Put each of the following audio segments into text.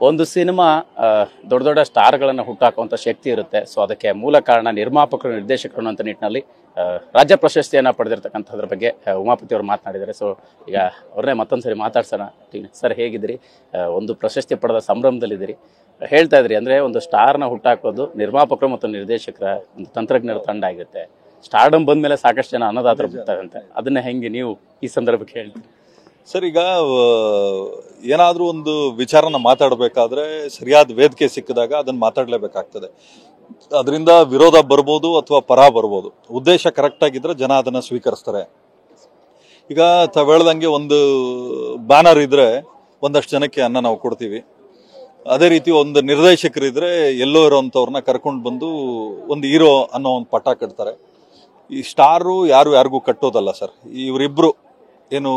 ಒಂದು ಸಿನಿಮಾ ದೊಡ್ಡ ದೊಡ್ಡ ಸ್ಟಾರ್ಗಳನ್ನು ಹುಟ್ಟಾಕುವಂಥ ಶಕ್ತಿ ಇರುತ್ತೆ. ಸೊ ಅದಕ್ಕೆ ಮೂಲ ಕಾರಣ ನಿರ್ಮಾಪಕರು, ನಿರ್ದೇಶಕರು ಅಂತ ನಿಟ್ಟಿನಲ್ಲಿ ರಾಜ್ಯ ಪ್ರಶಸ್ತಿಯನ್ನು ಪಡೆದಿರ್ತಕ್ಕಂಥದ್ರ ಬಗ್ಗೆ ಉಮಾಪತಿ ಅವರು ಮಾತನಾಡಿದ್ದಾರೆ. ಸೊ ಈಗ ಅವ್ರನ್ನೇ ಮತ್ತೊಂದು ಸರಿ ಮಾತಾಡ್ಸೋಣ. ಸರ್, ಹೇಗಿದ್ರಿ? ಒಂದು ಪ್ರಶಸ್ತಿ ಪಡೆದ ಸಂಭ್ರಮದಲ್ಲಿದ್ದೀರಿ. ಹೇಳ್ತಾ ಇದ್ರಿ ಅಂದರೆ ಒಂದು ಸ್ಟಾರ್ನ ಹುಟ್ಟಾಕೋದು ನಿರ್ಮಾಪಕರು ಮತ್ತು ನಿರ್ದೇಶಕರ ಒಂದು ತಂತ್ರಜ್ಞರ ತಂಡ ಆಗಿರುತ್ತೆ. ಸ್ಟಾರ್ಡಮ್ ಬಂದ ಮೇಲೆ ಸಾಕಷ್ಟು ಜನ ಅನ್ನದಾತರು ಬರ್ತಾರಂತೆ. ಅದನ್ನ ಹೆಂಗೆ ನೀವು ಈ ಸಂದರ್ಭಕ್ಕೆ ಹೇಳ್ತೀರಿ? ಸರ್, ಈಗ ಏನಾದರೂ ಒಂದು ವಿಚಾರನ ಮಾತಾಡಬೇಕಾದ್ರೆ ಸರಿಯಾದ ವೇದಿಕೆ ಸಿಕ್ಕಿದಾಗ ಅದನ್ನು ಮಾತಾಡಲೇಬೇಕಾಗ್ತದೆ. ಅದರಿಂದ ವಿರೋಧ ಬರ್ಬೋದು ಅಥವಾ ಪರ ಬರ್ಬೋದು. ಉದ್ದೇಶ ಕರೆಕ್ಟ್ ಆಗಿದ್ರೆ ಜನ ಅದನ್ನು ಸ್ವೀಕರಿಸ್ತಾರೆ. ಈಗ ತಾವು ಹೇಳ್ದಂಗೆ ಒಂದು ಬ್ಯಾನರ್ ಇದ್ರೆ ಒಂದಷ್ಟು ಜನಕ್ಕೆ ಅನ್ನ ನಾವು ಕೊಡ್ತೀವಿ. ಅದೇ ರೀತಿ ಒಂದು ನಿರ್ದೇಶಕರಿದ್ರೆ ಎಲ್ಲೋ ಇರೋಂಥವ್ರನ್ನ ಕರ್ಕೊಂಡು ಬಂದು ಒಂದು ಹೀರೋ ಅನ್ನೋ ಒಂದು ಪಟ್ಟ ಕಟ್ತಾರೆ. ಈ ಸ್ಟಾರು ಯಾರಿಗೂ ಕಟ್ಟೋದಲ್ಲ ಸರ್. ಇವರಿಬ್ರು ಏನು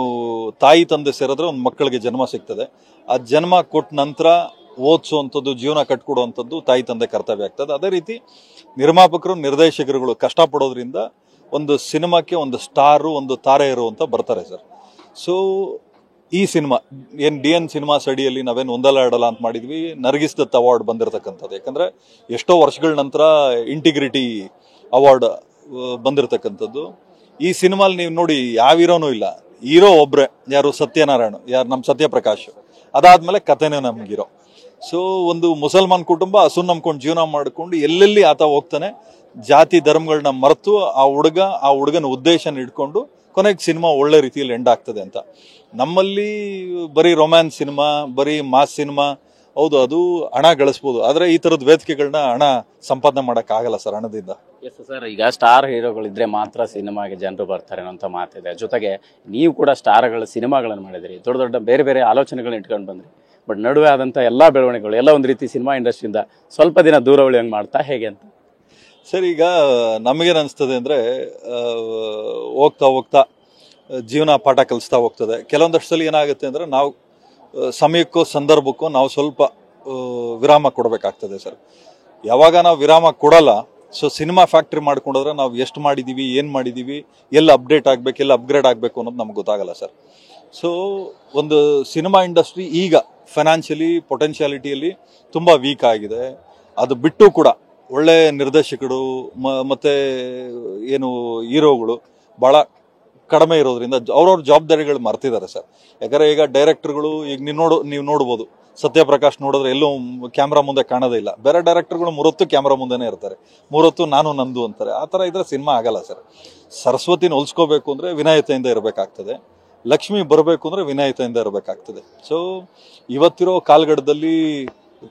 ತಾಯಿ ತಂದೆ ಸೇರಿದ್ರೆ ಒಂದು ಮಕ್ಕಳಿಗೆ ಜನ್ಮ ಸಿಗ್ತದೆ. ಆ ಜನ್ಮ ಕೊಟ್ಟ ನಂತರ ಓದಿಸುವಂಥದ್ದು, ಜೀವನ ಕಟ್ಕೊಡುವಂಥದ್ದು ತಾಯಿ ತಂದೆ ಕರ್ತವ್ಯ ಆಗ್ತದೆ. ಅದೇ ರೀತಿ ನಿರ್ಮಾಪಕರು, ನಿರ್ದೇಶಕರುಗಳು ಕಷ್ಟಪಡೋದ್ರಿಂದ ಒಂದು ಸಿನಿಮಾಕ್ಕೆ ಒಂದು ಸ್ಟಾರು, ಒಂದು ತಾರೆ ಇರುವಂತ ಬರ್ತಾರೆ ಸರ್. ಸೊ ಈ ಸಿನಿಮಾ ಏನು DN ಸಿನಿಮಾಸ್ ಅಡಿಯಲ್ಲಿ ನಾವೇನು ಒಂದಲ್ಲ ಎರಡಲ್ಲ ಅಂತ ಮಾಡಿದ್ವಿ. ನರ್ಗಿಸ್ ದತ್ ಅವಾರ್ಡ್ ಬಂದಿರತಕ್ಕಂಥದ್ದು. ಯಾಕಂದ್ರೆ ಎಷ್ಟೋ ವರ್ಷಗಳ ನಂತರ ಇಂಟಿಗ್ರಿಟಿ ಅವಾರ್ಡ್ ಬಂದಿರತಕ್ಕಂಥದ್ದು. ಈ ಸಿನಿಮಾಲ್ ನೀವು ನೋಡಿ ಯಾವ ಹೀರೋನೂ ಇಲ್ಲ. ಹೀರೋ ಒಬ್ರೆ, ಯಾರು ಸತ್ಯನಾರಾಯಣ, ಯಾರು ನಮ್ಮ ಸತ್ಯಪ್ರಕಾಶ್. ಅದಾದ್ಮೇಲೆ ಕಥೆನೇ ನಮ್ಗಿರೋ. ಸೊ ಒಂದು ಮುಸಲ್ಮಾನ್ ಕುಟುಂಬ ಹಸುನ್ ನಂಬ್ಕೊಂಡು ಜೀವನ ಮಾಡ್ಕೊಂಡು ಎಲ್ಲೆಲ್ಲಿ ಆತ ಹೋಗ್ತಾನೆ, ಜಾತಿ ಧರ್ಮಗಳನ್ನ ಮರೆತು ಆ ಹುಡುಗನ ಉದ್ದೇಶನ ಇಟ್ಕೊಂಡು ಕೊನೆಗೆ ಸಿನಿಮಾ ಒಳ್ಳೆ ರೀತಿಯಲ್ಲಿ ಎಂಡ್ ಆಗ್ತದೆ ಅಂತ. ನಮ್ಮಲ್ಲಿ ಬರೀ ರೊಮ್ಯಾನ್ಸ್ ಸಿನಿಮಾ, ಬರೀ ಮಾಸ್ ಸಿನಿಮಾ, ಹೌದು ಅದು ಹಣ ಗಳಿಸ್ಬೋದು, ಆದ್ರೆ ಈ ತರದ ವೇದಿಕೆಗಳನ್ನ ಹಣ ಸಂಪಾದನೆ ಮಾಡಕ್ ಆಗಲ್ಲ ಸರ್ ಹಣದಿಂದ. ಎಸ್ ಸರ್, ಈಗ ಸ್ಟಾರ್ ಹೀರೋಗಳಿದ್ರೆ ಮಾತ್ರ ಸಿನಿಮಾಗೆ ಜನರು ಬರ್ತಾರೆ ಅನ್ನೋಂಥ ಮಾತಿದೆ. ಜೊತೆಗೆ ನೀವು ಕೂಡ ಸ್ಟಾರ್ಗಳ ಸಿನಿಮಾಗಳನ್ನು ಮಾಡಿದ್ರಿ, ದೊಡ್ಡ ದೊಡ್ಡ ಬೇರೆ ಬೇರೆ ಆಲೋಚನೆಗಳನ್ನ ಇಟ್ಕೊಂಡು ಬಂದ್ರಿ. ಬಟ್ ನಡುವೆ ಆದಂಥ ಎಲ್ಲ ಬೆಳವಣಿಗೆಗಳು ಎಲ್ಲ ಒಂದು ರೀತಿ ಸಿನಿಮಾ ಇಂಡಸ್ಟ್ರಿಯಿಂದ ಸ್ವಲ್ಪ ದಿನ ದೂರ ಉಳಿಯಂಗೆ ಮಾಡ್ತಾ ಹೇಗೆ ಅಂತ? ಸರ್, ಈಗ ನಮಗೇನು ಅನಿಸ್ತದೆ ಅಂದರೆ ಹೋಗ್ತಾ ಹೋಗ್ತಾ ಜೀವನ ಪಾಠ ಕಲಿಸ್ತಾ ಹೋಗ್ತದೆ. ಕೆಲವೊಂದಷ್ಟು ಸಲ ಏನಾಗುತ್ತೆ ಅಂದರೆ ನಾವು ಸಮಯಕ್ಕೂ ಸಂದರ್ಭಕ್ಕೂ ನಾವು ಸ್ವಲ್ಪ ವಿರಾಮ ಕೊಡಬೇಕಾಗ್ತದೆ ಸರ್. ಯಾವಾಗ ನಾವು ವಿರಾಮ ಕೊಡಲ್ಲ, ಸೊ ಸಿನಿಮಾ ಫ್ಯಾಕ್ಟ್ರಿ ಮಾಡ್ಕೊಂಡ್ರೆ ನಾವು ಎಷ್ಟು ಮಾಡಿದ್ದೀವಿ, ಏನು ಮಾಡಿದ್ದೀವಿ, ಎಲ್ಲ ಅಪ್ಡೇಟ್ ಆಗಬೇಕು, ಎಲ್ಲ ಅಪ್ಗ್ರೇಡ್ ಆಗಬೇಕು ಅನ್ನೋದು ನಮ್ಗೆ ಗೊತ್ತಾಗಲ್ಲ ಸರ್. ಸೊ ಒಂದು ಸಿನಿಮಾ ಇಂಡಸ್ಟ್ರಿ ಈಗ ಫೈನಾನ್ಷಿಯಲಿ, ಪೊಟೆನ್ಷಿಯಾಲಿಟಿಯಲ್ಲಿ ತುಂಬ ವೀಕ್ ಆಗಿದೆ. ಅದು ಬಿಟ್ಟು ಕೂಡ ಒಳ್ಳೆ ನಿರ್ದೇಶಕರು ಮತ್ತೆ ಏನು ಹೀರೋಗಳು ಭಾಳ ಕಡಿಮೆ ಇರೋದ್ರಿಂದ ಅವ್ರವ್ರ ಜವಾಬ್ದಾರಿಗಳು ಮರ್ತಿದ್ದಾರೆ ಸರ್. ಯಾಕಂದ್ರೆ ಈಗ ಡೈರೆಕ್ಟರ್ಗಳು ಈಗ ನೀವು ನೋಡ್ಬೋದು, ಸತ್ಯಪ್ರಕಾಶ್ ನೋಡಿದ್ರೆ ಎಲ್ಲೂ ಕ್ಯಾಮ್ರಾ ಮುಂದೆ ಕಾಣೋದೇ ಇಲ್ಲ. ಬೇರೆ ಡೈರೆಕ್ಟರ್ಗಳು 3 ಹೊತ್ತು ಕ್ಯಾಮ್ರಾ ಮುಂದೆನೇ ಇರ್ತಾರೆ, 3 ಹೊತ್ತು ನಾನು ನಂದು ಅಂತಾರೆ. ಆ ಥರ ಇದ್ರೆ ಸಿನಿಮಾ ಆಗಲ್ಲ ಸರ್. ಸರಸ್ವತಿನ ಹೊಲ್ಸ್ಕೋಬೇಕು ಅಂದ್ರೆ ವಿನಾಯತೆಯಿಂದ ಇರಬೇಕಾಗ್ತದೆ, ಲಕ್ಷ್ಮಿ ಬರಬೇಕು ಅಂದ್ರೆ ವಿನಾಯತೆಯಿಂದ ಇರಬೇಕಾಗ್ತದೆ. ಸೊ ಇವತ್ತಿರೋ ಕಾಲಘಟ್ಟದಲ್ಲಿ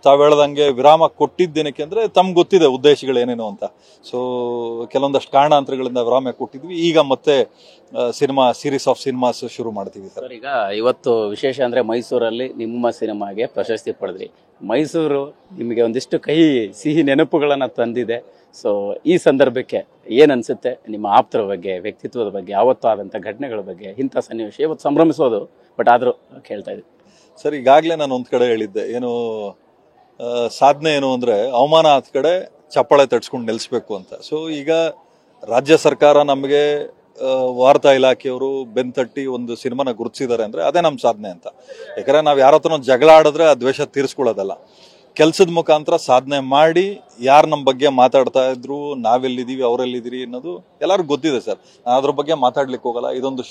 ತಾವು ಹೇಳ್ದಂಗೆ ವಿರಾಮ ಕೊಟ್ಟಿದ್ದೇನಕ್ಕೆ ಅಂದ್ರೆ ತಮ್ಗೆ ಗೊತ್ತಿದೆ ಉದ್ದೇಶಗಳೇನೇನು ಅಂತ. ಸೊ ಕೆಲವೊಂದಷ್ಟು ಕಾರಣಾಂತರಗಳಿಂದ ವಿರಾಮ ಕೊಟ್ಟಿದ್ವಿ. ಈಗ ಮತ್ತೆ ಸೀರೀಸ್ ಆಫ್ ಸಿನಿಮಾಸ್ ಶುರು ಮಾಡ್ತೀವಿ ಸರ್. ಈಗ ಇವತ್ತು ವಿಶೇಷ ಅಂದ್ರೆ ಮೈಸೂರಲ್ಲಿ ನಿಮ್ಮ ಸಿನಿಮಾಗೆ ಪ್ರಶಸ್ತಿ ಪಡೆದ್ರಿ. ಮೈಸೂರು ನಿಮಗೆ ಒಂದಿಷ್ಟು ಸಿಹಿ ನೆನಪುಗಳನ್ನ ತಂದಿದೆ. ಸೊ ಈ ಸಂದರ್ಭಕ್ಕೆ ಏನ್ ಅನ್ಸುತ್ತೆ? ನಿಮ್ಮ ಆಪ್ತರ ಬಗ್ಗೆ, ವ್ಯಕ್ತಿತ್ವದ ಬಗ್ಗೆ, ಯಾವತ್ತೂ ಆದಂಥ ಘಟನೆಗಳ ಬಗ್ಗೆ, ಇಂಥ ಸನ್ನಿವೇಶ ಇವತ್ತು ಸಂಭ್ರಮಿಸೋದು, ಬಟ್ ಆದರೂ ಕೇಳ್ತಾ ಇದ್ದೆ ಸರ್. ಈಗಾಗಲೇ ನಾನು ಒಂದ್ ಕಡೆ ಹೇಳಿದ್ದೆ, ಏನು ಸಾಧನೆ ಏನು ಅಂದ್ರೆ ಅವಮಾನ ಆದ ಕಡೆ ಚಪ್ಪಾಳೆ ತಡ್ಸ್ಕೊಂಡು ನಿಲ್ಲಿಸ್ಬೇಕು ಅಂತ. ಸೊ ಈಗ ರಾಜ್ಯ ಸರ್ಕಾರ ನಮಗೆ, ವಾರ್ತಾ ಇಲಾಖೆಯವರು ಬೆಂತಟ್ಟಿ ಒಂದು ಸಿನಿಮಾನ ಗುರುತಿಸಿದ್ದಾರೆ ಅಂದ್ರೆ ಅದೇ ನಮ್ಮ ಸಾಧನೆ ಅಂತ. ಯಾಕಂದ್ರೆ ನಾವು ಯಾರ ಹತ್ರ ಜಗಳ ಆಡಿದ್ರೆ ಆ ದ್ವೇಷ ತೀರಿಸ್ಕೊಳ್ಳೋದಲ್ಲ, ಕೆಲ್ಸದ ಮುಖಾಂತರ ಸಾಧನೆ ಮಾಡಿ ಯಾರು ನಮ್ಮ ಬಗ್ಗೆ ಮಾತಾಡ್ತಾ ಇದ್ರು, ನಾವೆಲ್ಲಿದ್ದೀವಿ, ಅವರೆಲ್ಲಿದ್ದೀರಿ ಅನ್ನೋದು ಎಲ್ಲರಿಗೂ ಗೊತ್ತಿದೆ ಸರ್. ನಾನು ಅದ್ರ ಬಗ್ಗೆ ಮಾತಾಡ್ಲಿಕ್ಕೆ ಹೋಗಲ್ಲ. ಇದೊಂದು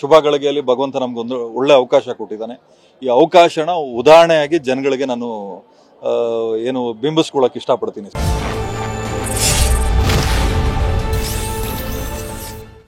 ಶುಭಗಳಿಗೆಯಲ್ಲಿ ಭಗವಂತ ನಮ್ಗೊಂದು ಒಳ್ಳೆ ಅವಕಾಶ ಕೊಟ್ಟಿದ್ದಾನೆ. ಈ ಅವಕಾಶನ ಉದಾಹರಣೆಯಾಗಿ ಜನಗಳಿಗೆ ನಾನು ಏನು ಬಿಂಬಿಸ್ಕೊಳಕ್ ಇಷ್ಟಪಡ್ತೀನಿ ಸರ್.